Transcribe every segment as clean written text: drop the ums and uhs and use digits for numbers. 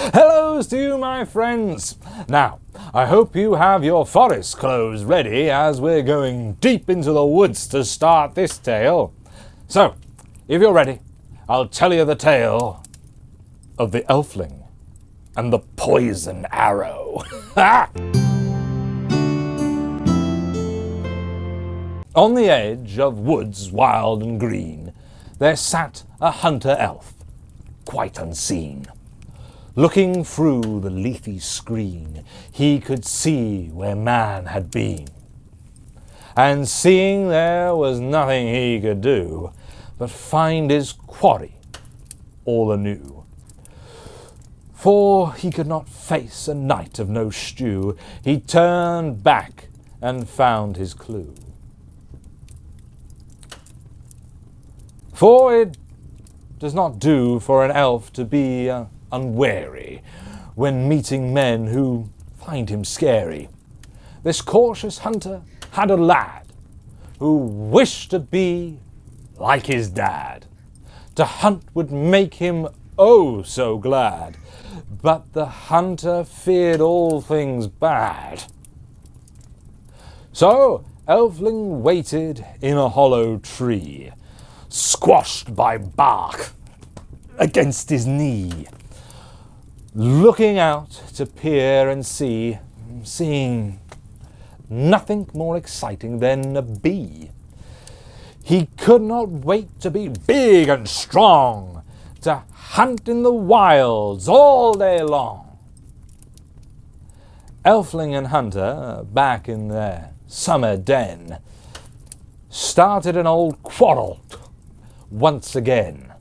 Hellos to you, my friends! Now, I hope you have your forest clothes ready as we're going deep into the woods to start this tale. So, if you're ready, I'll tell you the tale of the Elfling and the poison arrow. On the edge of woods wild and green, there sat a hunter elf, quite unseen. Looking through the leafy screen, he could see where man had been. And seeing there was nothing he could do, but find his quarry all anew. For he could not face a night of no stew, he turned back and found his clue. For it does not do for an elf to be unwary when meeting men who find him scary. This cautious hunter had a lad who wished to be like his dad. To hunt would make him oh so glad, but the hunter feared all things bad. So Elfling waited in a hollow tree, squashed by bark against his knee, looking out to peer and see, seeing nothing more exciting than a bee. He could not wait to be big and strong, to hunt in the wilds all day long. Elfling and hunter, back in their summer den, started an old quarrel once again.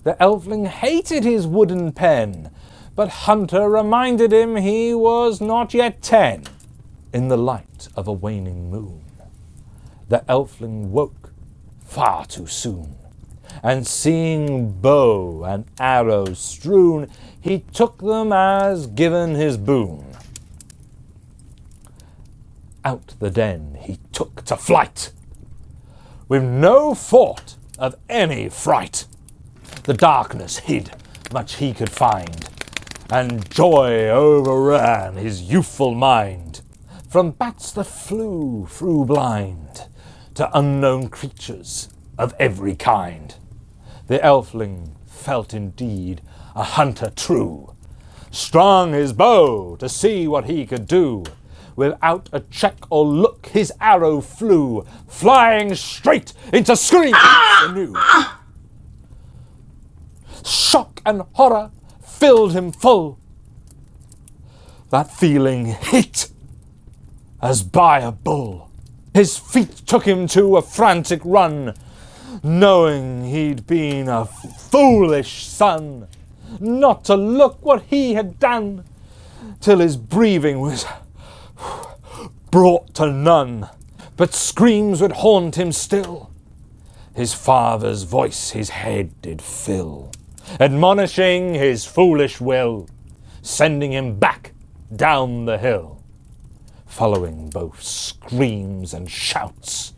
The Elfling hated his wooden pen, but Hunter reminded him he was not yet 10. In the light of a waning moon, the Elfling woke far too soon, and seeing bow and arrows strewn, he took them as given his boon. Out the den he took to flight, with no thought of any fright. The darkness hid much he could find, and joy overran his youthful mind. From bats that flew through blind, to unknown creatures of every kind, the Elfling felt indeed a hunter true, strung his bow to see what he could do. Without a check or look his arrow flew, flying straight into screams anew. Shock and horror filled him full. That feeling hit as by a bull. His feet took him to a frantic run, knowing he'd been a foolish son not to look what he had done, till his breathing was brought to none, but screams would haunt him still. His father's voice his head did fill, admonishing his foolish will, sending him back down the hill. Following both screams and shouts,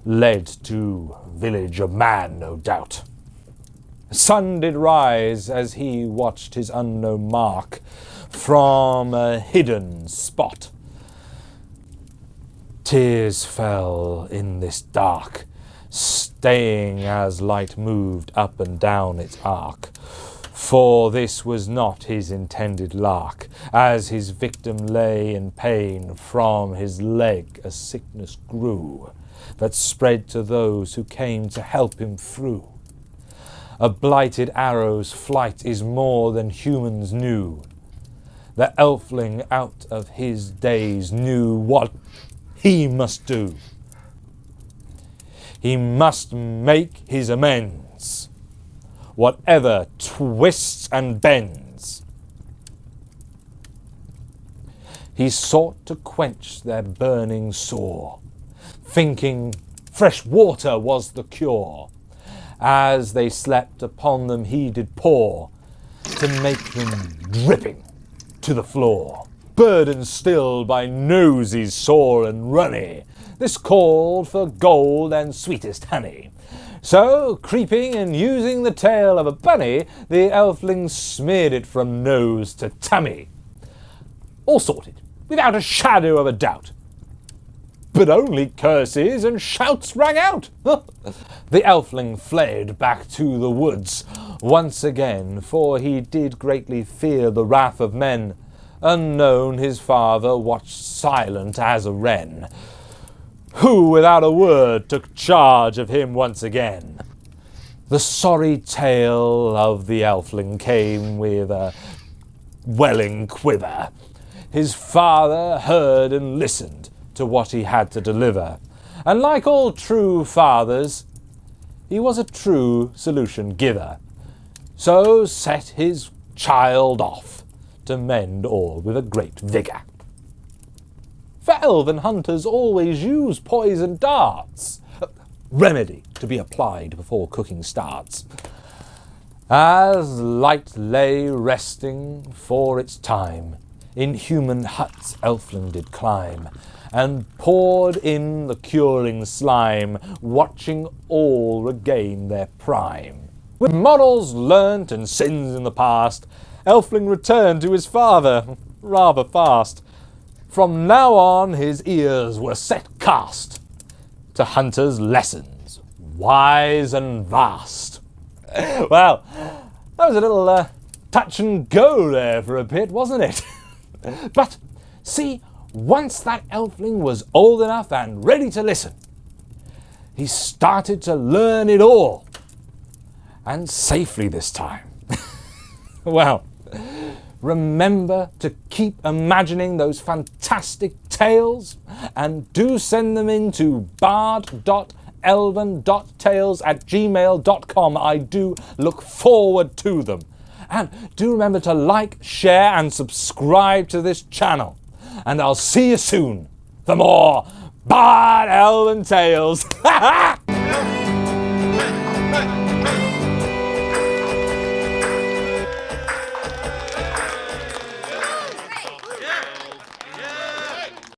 led to village of man, no doubt. Sun did rise as he watched his unknown mark from a hidden spot. Tears fell in this dark, staying as light moved up and down its arc. For this was not his intended lark, as his victim lay in pain. From his leg a sickness grew, that spread to those who came to help him through. A blighted arrow's flight is more than humans knew. The Elfling out of his days knew what he must do. He must make his amends, whatever twists and bends. He sought to quench their burning sore, thinking fresh water was the cure. As they slept upon them he did pour, to make them dripping to the floor. Burdened still by noses sore and runny, this called for gold and sweetest honey. So, creeping and using the tail of a bunny, the Elfling smeared it from nose to tummy. All sorted, without a shadow of a doubt. But only curses and shouts rang out. The Elfling fled back to the woods once again, for he did greatly fear the wrath of men. Unknown his father watched silent as a wren, who without a word took charge of him once again. The sorry tale of the Elfling came with a welling quiver. His father heard and listened to what he had to deliver, and like all true fathers, he was a true solution giver. So set his child off to mend all with a great vigour. For elven hunters always use poison darts, remedy to be applied before cooking starts. As light lay resting for its time, in human huts Elfling did climb, and poured in the curing slime, watching all regain their prime. With morals learnt and sins in the past, Elfling returned to his father rather fast. From now on his ears were set cast to hunters' lessons, wise and vast. Well, that was a little touch and go there for a bit, wasn't it? But see, once that Elfling was old enough and ready to listen, he started to learn it all, and safely this time. Well, remember to keep imagining those fantastic tales, and do send them in to bard.elven.tales@gmail.com. I do look forward to them. And do remember to like, share and subscribe to this channel. And I'll see you soon for more Bard Elven Tales.